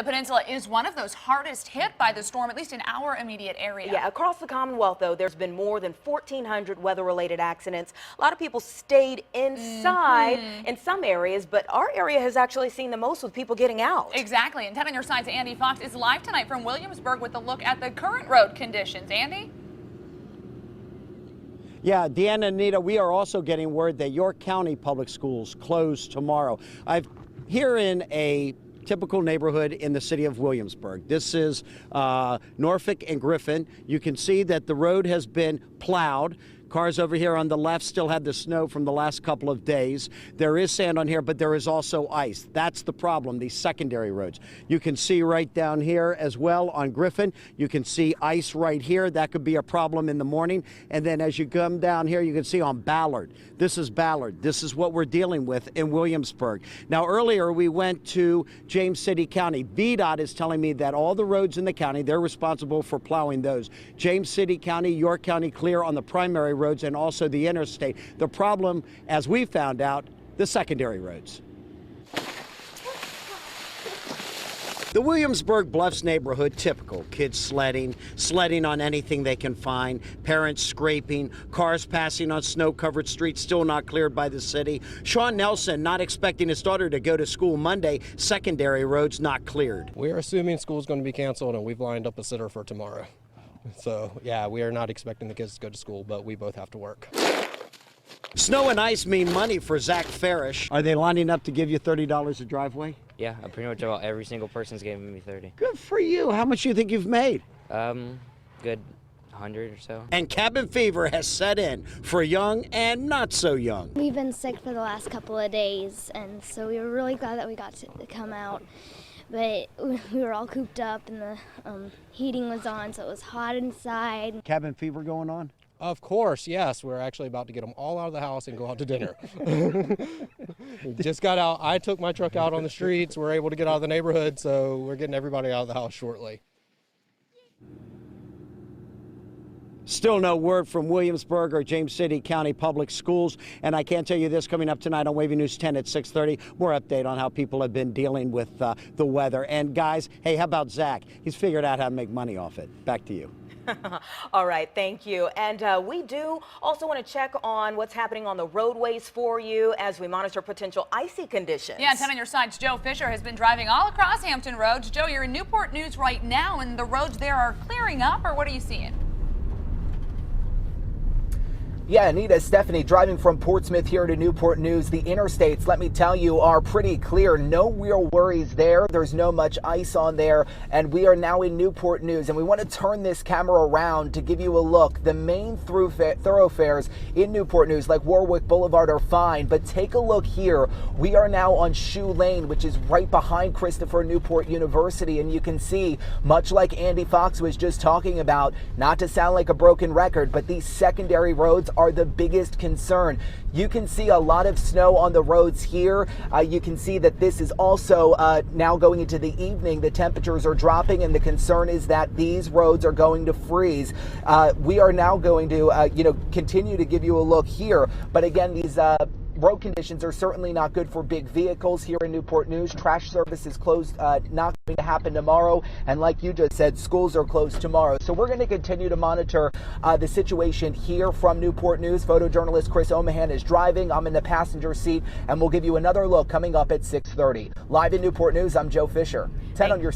The peninsula is one of those hardest hit by the storm, at least in our immediate area. Yeah, across the Commonwealth, though, there's been more than 1,400 weather-related accidents. A lot of people stayed inside in some areas, but our area has actually seen the most with people getting out. Exactly. And 10 on your side's Andy Fox is live tonight from Williamsburg with a look at the current road conditions. Andy? Yeah, Deanna and Anita, we are also getting word that York County Public Schools close tomorrow. I'm here in a typical neighborhood in the city of Williamsburg. This is Norfolk and Griffin. You can see that the road has been plowed. Cars over here on the left still had the snow from the last couple of days. There is sand on here, but there is also ice. That's the problem, these secondary roads. You can see right down here as well on Griffin. You can see ice right here. That could be a problem in the morning. And then as you come down here, you can see on Ballard. This is Ballard. This is what we're dealing with in Williamsburg. Now, earlier we went to James City County. VDOT is telling me that all the roads in the county, they're responsible for plowing those. James City County, York County clear on the primary roads and also the interstate. The problem, as we found out, the secondary roads. The Williamsburg Bluffs neighborhood, typical. Kids sledding on anything they can find, parents scraping, cars passing on snow-covered streets still not cleared by the city. Sean Nelson not expecting his daughter to go to school Monday, secondary roads not cleared. We're assuming school's going to be canceled and we've lined up a sitter for tomorrow. So, yeah, we are not expecting the kids to go to school, but we both have to work. Snow and ice mean money for Zach Farish. Are they lining up to give you $30 a driveway? Yeah, pretty much about every single person's giving me 30. Good for you. How much do you think you've made? Good 100 or so. And cabin fever has set in for young and not so young. We've been sick for the last couple of days, and so we were really glad that we got to come out. But we were all cooped up and the heating was on, so it was hot inside. Cabin fever going on? Of course, yes. We're actually about to get them all out of the house and go out to dinner. Just got out. I took my truck out on the streets. We're able to get out of the neighborhood, so we're getting everybody out of the house shortly. Still no word from Williamsburg or James City County Public Schools. And I can tell you this, coming up tonight on Wavy News 10 at 6:30, more update on how people have been dealing with the weather. And guys, hey, how about Zach? He's figured out how to make money off it. Back to you. All right, thank you. And we do also want to check on what's happening on the roadways for you as we monitor potential icy conditions. Yeah, 10 on your side's Joe Fisher has been driving all across Hampton Roads. Joe, you're in Newport News right now, and the roads there are clearing up, or what are you seeing? Yeah, Anita, Stephanie, driving from Portsmouth here to Newport News. The interstates, let me tell you, are pretty clear. No real worries there. There's no much ice on there. And we are now in Newport News. And we want to turn this camera around to give you a look. The main thoroughfares in Newport News, like Warwick Boulevard, are fine. But take a look here. We are now on Shoe Lane, which is right behind Christopher Newport University. And you can see, much like Andy Fox was just talking about, not to sound like a broken record, but these secondary roads are the biggest concern. You can see a lot of snow on the roads here. You can see that this is also now going into the evening. The temperatures are dropping, and the concern is that these roads are going to freeze. We are now going to, continue to give you a look here. But again, these road conditions are certainly not good for big vehicles here in Newport News. Trash service is closed, not going to happen tomorrow. And like you just said, schools are closed tomorrow. So we're going to continue to monitor the situation here from Newport News. Photojournalist Chris Omahan is driving. I'm in the passenger seat, and we'll give you another look coming up at 6:30. Live in Newport News, I'm Joe Fisher. 10 on your